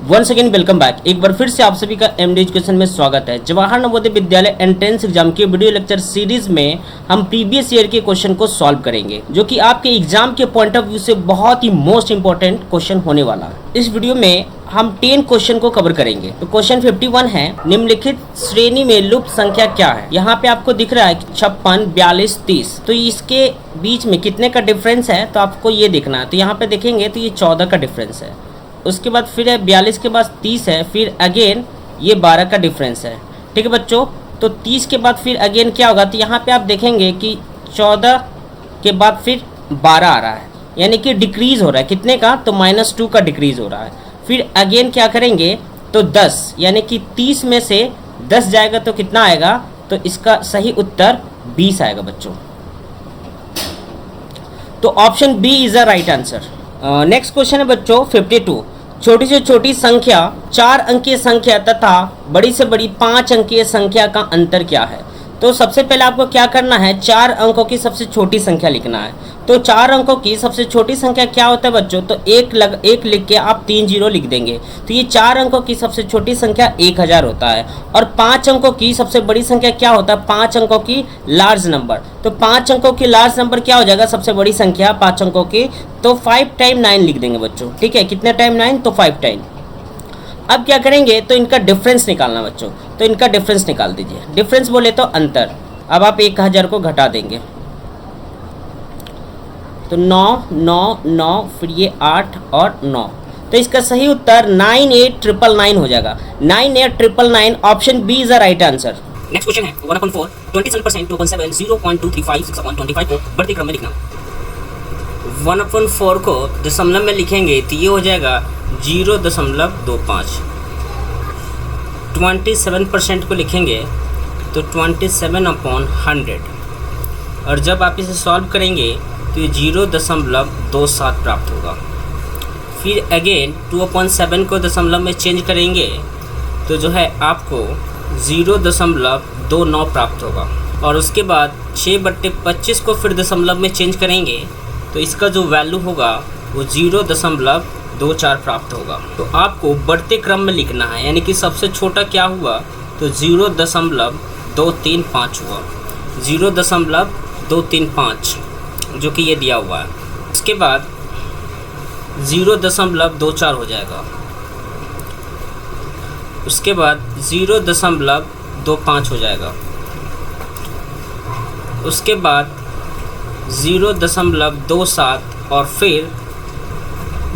Once again welcome back. एक बार फिर से आप सभी का एमडी एजुकेशन में स्वागत है। जवाहर नवोदय विद्यालय एंट्रेंस एग्जाम के वीडियो लेक्चर सीरीज में हम प्रीवियस ईयर के क्वेश्चन को सॉल्व करेंगे, जो कि आपके एग्जाम के पॉइंट ऑफ व्यू से बहुत ही मोस्ट इंपॉर्टेंट क्वेश्चन होने वाला है। इस वीडियो में हम 10 क्वेश्चन को कवर करेंगे। तो क्वेश्चन 51 है, निम्नलिखित श्रेणी में लुप्त संख्या क्या है। यहाँ पे आपको दिख रहा है 56, 42, 30। तो इसके बीच में कितने का डिफरेंस है तो आपको ये देखना है। तो यहाँ पे देखेंगे तो ये 14 का डिफरेंस है। उसके बाद फिर है 42 के बाद 30 है, फिर अगेन ये 12 का डिफरेंस है। ठीक है बच्चों, तो 30 के बाद फिर अगेन क्या होगा, तो यहाँ पे आप देखेंगे कि 14 के बाद फिर 12 आ रहा है, यानी कि डिक्रीज़ हो रहा है। कितने का, तो -2 का डिक्रीज़ हो रहा है। फिर अगेन क्या करेंगे तो 10, यानी कि 30 में से 10 जाएगा तो कितना आएगा, तो इसका सही उत्तर 20 आएगा बच्चों। तो option B is the right answer. Next question है बच्चों 52, छोटी से छोटी संख्या 4 अंकीय संख्या तथा बड़ी से बड़ी 5 अंकीय संख्या का अंतर क्या है। तो सबसे पहले आपको क्या करना है, 4 अंकों की सबसे छोटी संख्या लिखना है। तो 4 अंकों की सबसे छोटी संख्या क्या होता है बच्चों, तो एक लिख के आप 3 जीरो लिख देंगे। तो ये 4 अंकों की सबसे छोटी संख्या 1000 होता है। और 5 अंकों की सबसे बड़ी संख्या क्या होता है, 5 अंकों की लार्ज नंबर। तो 5 अंकों की लार्ज नंबर क्या हो जाएगा, सबसे बड़ी संख्या 5 अंकों की, तो 5 टाइम 9 लिख देंगे बच्चों। ठीक है, कितने टाइम 9, तो 5 टाइम। अब क्या करेंगे, तो इनका डिफरेंस निकालना बच्चों। तो इनका डिफरेंस निकाल दीजिए। डिफरेंस बोले तो अंतर। अब आप 1000 को घटा देंगे तो 9, 9, 9, फिर ये 8 और 9। तो इसका सही उत्तर 98999 हो जाएगा। 98999 option B is the right answer. Next question है 1/4 27%, 2.7 0.235 6.25 को बढ़ते क्रम में लिखना। 1/4 को दशमलव में लिखेंगे तो ये हो जाएगा 0.25। 27% को लिखेंगे तो 27/100। और जब आप इसे सॉल्व करेंगे तो ये 0.27 प्राप्त होगा। फिर अगेन 2/7 को दशमलव में चेंज करेंगे तो जो है आपको 0.29 प्राप्त होगा। और उसके बाद 6/25 को फिर दशमलव में चेंज करेंगे तो इसका जो वैल्यू होगा वो 0.24 प्राप्त होगा। तो आपको बढ़ते क्रम में लिखना है, यानी कि सबसे छोटा क्या हुआ, तो 0.235 हुआ। 0.235 जो कि ये दिया हुआ है। उसके बाद 0.24 हो जाएगा। उसके बाद 0.25 हो जाएगा। उसके बाद 0.27 और फिर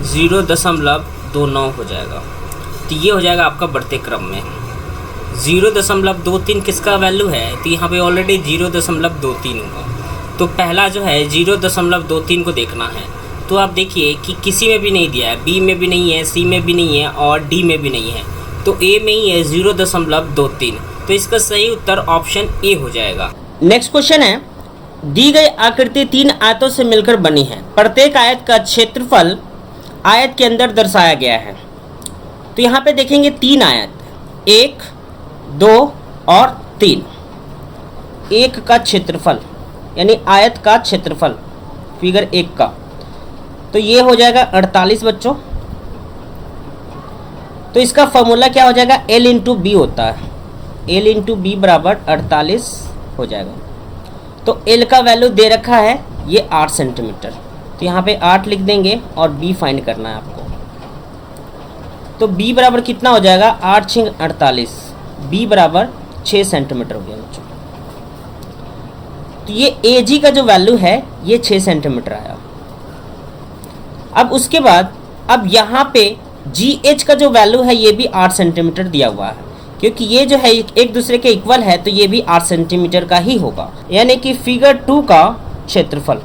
0.29 हो जाएगा। तो ये हो जाएगा आपका बढ़ते क्रम में। 0.23 किसका वैल्यू है, तो यहाँ पे ऑलरेडी 0.23 होगा। तो पहला जो है 0.23 को देखना है। तो आप देखिए कि किसी में भी नहीं दिया है, बी में भी नहीं है, सी में भी नहीं है और डी में भी नहीं है, तो ए में ही है 0.23। तो इसका सही उत्तर ऑप्शन ए हो जाएगा। नेक्स्ट क्वेश्चन है, दी गई आकृति 3 आयतों से मिलकर बनी है। प्रत्येक आयत का क्षेत्रफल आयत के अंदर दर्शाया गया है। तो यहाँ पे देखेंगे 3 आयत, 1, 2 और 3। 1 का क्षेत्रफल यानी आयत का क्षेत्रफल फिगर 1 का, तो ये हो जाएगा 48 बच्चों। तो इसका फॉर्मूला क्या हो जाएगा, L इंटू बी होता है। L इंटू बी बराबर 48 हो जाएगा। तो L का वैल्यू दे रखा है ये 8 सेंटीमीटर। तो यहाँ पे 8 लिख देंगे और B फाइंड करना है आपको। तो B बराबर कितना हो जाएगा, 8 × 48, B बराबर 6 सेंटीमीटर हो गया बच्चों। तो ये AG का जो वैल्यू है ये 6 सेंटीमीटर आया। अब उसके बाद अब यहाँ पे GH का जो वैल्यू है ये भी 8 सेंटीमीटर दिया हुआ है, क्योंकि ये जो है एक दूसरे के इक्वल है, तो ये भी 8 सेंटीमीटर का ही होगा। यानी कि फिगर 2 का क्षेत्रफल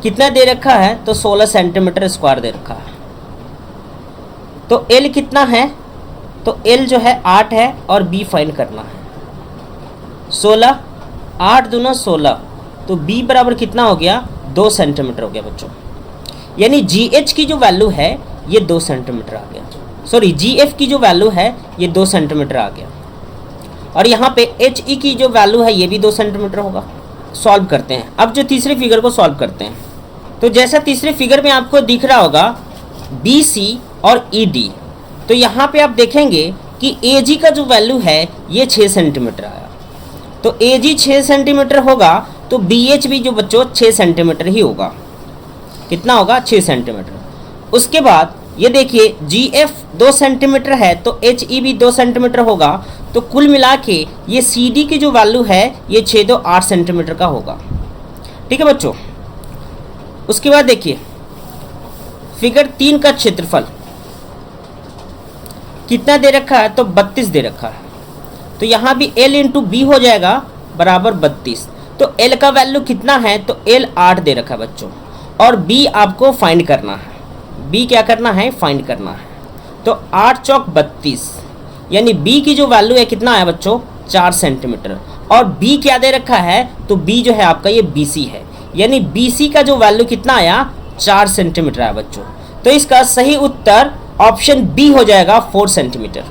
कितना दे रखा है, तो 16 सेंटीमीटर स्क्वायर दे रखा है। तो L कितना है, तो L जो है 8 है और B फाइंड करना है 16, 8 दूना 16, तो B बराबर कितना हो गया, 2 सेंटीमीटर हो गया बच्चों। यानी GH की जो वैल्यू है ये 2 सेंटीमीटर आ गया। सॉरी, GF की जो वैल्यू है ये 2 सेंटीमीटर आ गया। और यहाँ पे HE की जो वैल्यू है ये भी 2 सेंटीमीटर होगा। सॉल्व करते हैं। अब जो तीसरे फिगर को सॉल्व करते हैं, तो जैसा तीसरे फिगर में आपको दिख रहा होगा BC और ED। तो यहाँ पे आप देखेंगे कि AG का जो वैल्यू है ये 6 सेंटीमीटर आया, तो AG 6 सेंटीमीटर होगा तो BH भी जो बच्चों 6 सेंटीमीटर ही होगा। कितना होगा? 6 सेंटीमीटर। उसके बाद ये देखिए GF 2 सेंटीमीटर है तो HE भी 2 सेंटीमीटर होगा, तो कुल मिला के ये CD की जो वैल्यू है ये 6 2 8 सेंटीमीटर का होगा। ठीक है बच्चों। उसके बाद देखिए फिगर 3 का क्षेत्रफल कितना दे रखा है? तो 32 दे रखा है, तो यहाँ भी L इंटू बी हो जाएगा बराबर 32। तो L का वैल्यू कितना है? तो L 8 दे रखा है बच्चों, और B आपको फाइंड करना है। B क्या करना है? फाइंड करना है। तो 8 चौक 32, यानी B की जो वैल्यू है कितना है बच्चों? 4 सेंटीमीटर। और B क्या दे रखा है? तो B जो है आपका ये BC है, यानी BC का जो वैल्यू कितना आया? 4 सेंटीमीटर आया बच्चों। तो इसका सही उत्तर ऑप्शन बी हो जाएगा 4 सेंटीमीटर।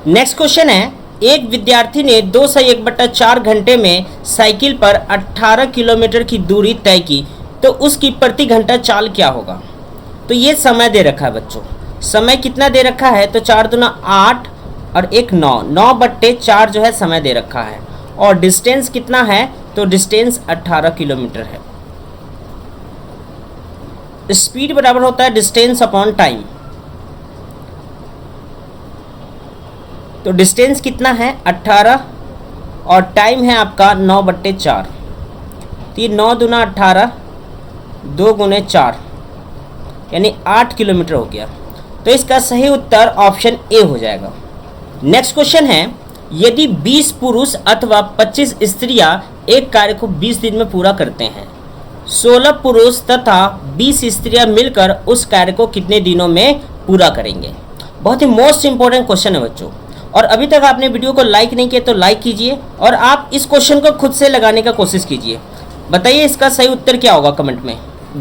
नेक्स्ट क्वेश्चन है, एक विद्यार्थी ने 2 से 1/4 घंटे में साइकिल पर 18 किलोमीटर की दूरी तय की, तो उसकी प्रति घंटा चाल क्या होगा? तो ये समय दे रखा है बच्चों। समय कितना दे रखा है? तो 4 दूना 8 और 1 9, 9/4 जो है समय दे रखा है। और डिस्टेंस कितना है? तो डिस्टेंस 18 किलोमीटर है। स्पीड बराबर होता है डिस्टेंस अपॉन टाइम। तो डिस्टेंस कितना है? 18 और टाइम है आपका 9/4। तो ये 9 दूना 18, 2 गुने 4 यानी 8 किलोमीटर हो गया। तो इसका सही उत्तर ऑप्शन ए हो जाएगा। नेक्स्ट क्वेश्चन है, यदि 20 पुरुष अथवा 25 स्त्रियां एक कार्य को 20 दिन में पूरा करते हैं, 16 पुरुष तथा 20 स्त्रियां मिलकर उस कार्य को कितने दिनों में पूरा करेंगे? बहुत ही मोस्ट इंपॉर्टेंट क्वेश्चन है बच्चों। और अभी तक आपने वीडियो को लाइक नहीं किया तो लाइक कीजिए, और आप इस क्वेश्चन को खुद से लगाने का कोशिश कीजिए। बताइए इसका सही उत्तर क्या होगा कमेंट में।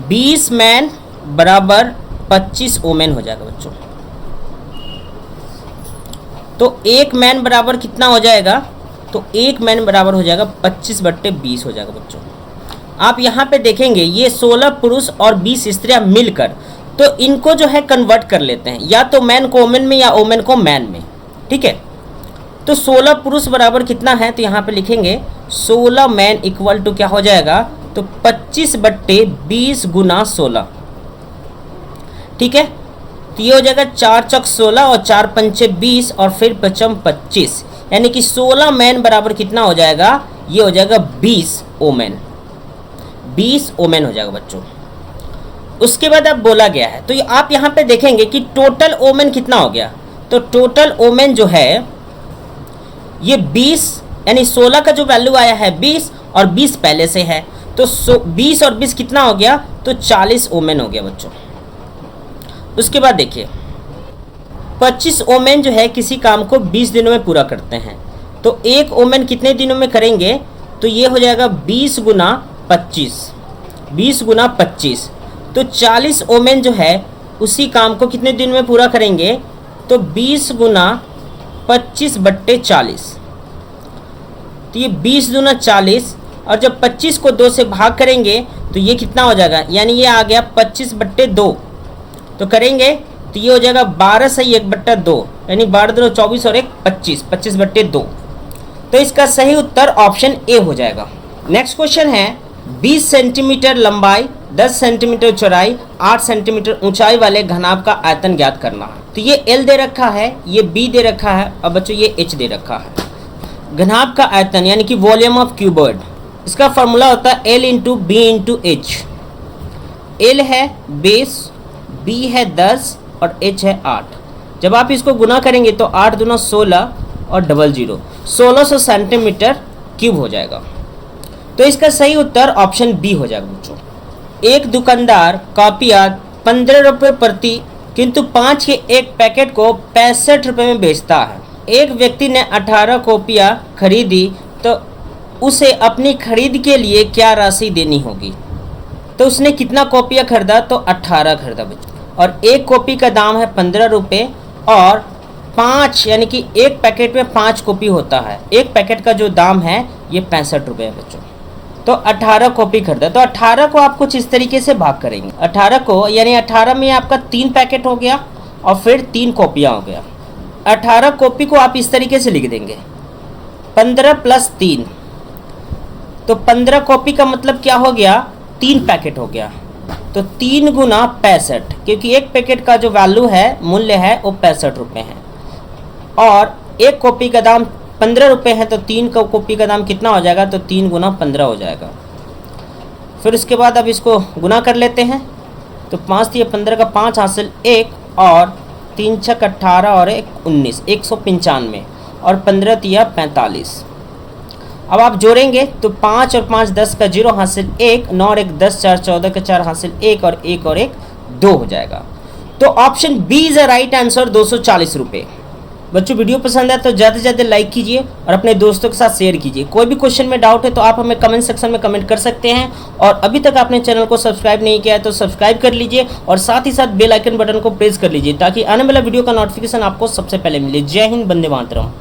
20 मैन बराबर 25 वोमेन हो जाएगा बच्चों। तो एक मैन बराबर कितना हो जाएगा? तो एक मैन बराबर हो जाएगा 25/20 हो जाएगा बच्चों। आप यहाँ पे देखेंगे ये 16 पुरुष और 20 स्त्रियां मिलकर, तो इनको जो है कन्वर्ट कर लेते हैं, या तो मैन को वोमेन में या वोमेन को मैन में। ठीक है, तो 16 पुरुष बराबर कितना है? तो यहाँ पे लिखेंगे 16 मैन इक्वल टू क्या हो जाएगा? तो 25/20 गुना 16। ठीक है, तो ये हो जाएगा 4 चौक 16 और 4 पंचे 20 और फिर 5 25, यानी कि 16 मैन बराबर कितना हो जाएगा? ये हो जाएगा 20 वोमेन। 20 वोमेन हो जाएगा बच्चों। उसके बाद अब बोला गया है, तो आप यहाँ पे देखेंगे कि टोटल वोमेन कितना हो गया? तो टोटल वोमेन जो है ये 20, यानी 16 का जो वैल्यू आया है 20 और 20 पहले से है, तो 20 और 20 कितना हो गया? तो 40 वोमेन हो गया बच्चों। उसके बाद देखिए 25 वोमेन जो है किसी काम को 20 दिनों में पूरा करते हैं, तो एक वोमेन कितने दिनों में करेंगे? तो ये हो जाएगा 20 गुना 25, 20 गुना 25। तो 40 वोमेन जो है उसी काम को कितने दिन में पूरा करेंगे? तो 20 गुना 25/40। तो ये 20 दूना 40, और जब 25 को 2 से भाग करेंगे तो ये कितना हो जाएगा? यानी ये आ गया 25/2। तो करेंगे तो ये हो जाएगा 12 से 1/2, यानी 12 दूना 24 और 1 25, 25/2। तो इसका सही उत्तर ऑप्शन ए हो जाएगा। नेक्स्ट क्वेश्चन है, 20 सेंटीमीटर लंबाई, 10 सेंटीमीटर चौड़ाई, 8 सेंटीमीटर ऊंचाई वाले घनाभ का आयतन ज्ञात करना है। तो ये L दे रखा है, ये B दे रखा है, और बच्चों ये H दे रखा है। घनाभ का आयतन यानी कि वॉल्यूम ऑफ क्यूबॉइड, इसका फॉर्मूला होता है L into B into H. L है बेस, B है 10 और H है 8। जब आप इसको गुना करेंगे तो 8 दूना 16 और 00, 1600 सेंटीमीटर क्यूब हो जाएगा। तो इसका सही उत्तर ऑप्शन बी हो जाएगा बच्चों। एक दुकानदार कॉपियाँ 15 रुपये प्रति किंतु 5 के एक पैकेट को 65 रुपये में बेचता है। एक व्यक्ति ने 18 कॉपियाँ खरीदी, तो उसे अपनी खरीद के लिए क्या राशि देनी होगी? तो उसने कितना कॉपियाँ खरीदा? तो 18 खरीदा बच्चों, और एक कॉपी का दाम है 15 रुपये, और 5 यानी कि एक पैकेट में 5 कॉपी होता है, एक पैकेट का जो दाम है ये 65 रुपये है बच्चों। तो 18 कॉपी खरीदा। तो 18 को आप कुछ इस तरीके से भाग करेंगे। 18 को यानी 18 में आपका 3 पैकेट हो गया और फिर 3 कॉपियाँ हो गया। 18 कॉपी को आप इस तरीके से लिख देंगे 15 + 3, तो 15 कॉपी का मतलब क्या हो गया, 3 पैकेट हो गया। तो 3 × 65, क्योंकि एक पैकेट का जो वैल्यू है, मूल्य है, वो 65 रुपये है और एक कॉपी का दाम 15 रुपये है। तो 3 कॉपी का दाम कितना हो जाएगा, तो 3 × 15 हो जाएगा। फिर उसके बाद अब इसको गुना कर लेते हैं। तो 5 दिए 15 का 5 हासिल 1 और 3 × 6 = 18 और 1 19, 195 और 15 दिया 45। अब आप जोड़ेंगे तो 5 और 5 10 का 0 हासिल 1, 9 और 1 10, 4 14 का 4 हासिल 1 और 1 और 1 2 हो जाएगा। तो option B is a right answer, 240 रुपये। बच्चों वीडियो पसंद है तो ज़्यादा से ज़्यादा लाइक कीजिए और अपने दोस्तों के साथ शेयर कीजिए। कोई भी क्वेश्चन में डाउट है तो आप हमें कमेंट सेक्शन में कमेंट कर सकते हैं और अभी तक आपने चैनल को सब्सक्राइब नहीं किया है तो सब्सक्राइब कर लीजिए और साथ ही साथ बेल आइकन बटन को प्रेस कर लीजिए ताकि आने वाला वीडियो का नोटिफिकेशन आपको सबसे पहले मिले। जय हिंद, वंदे मातरम।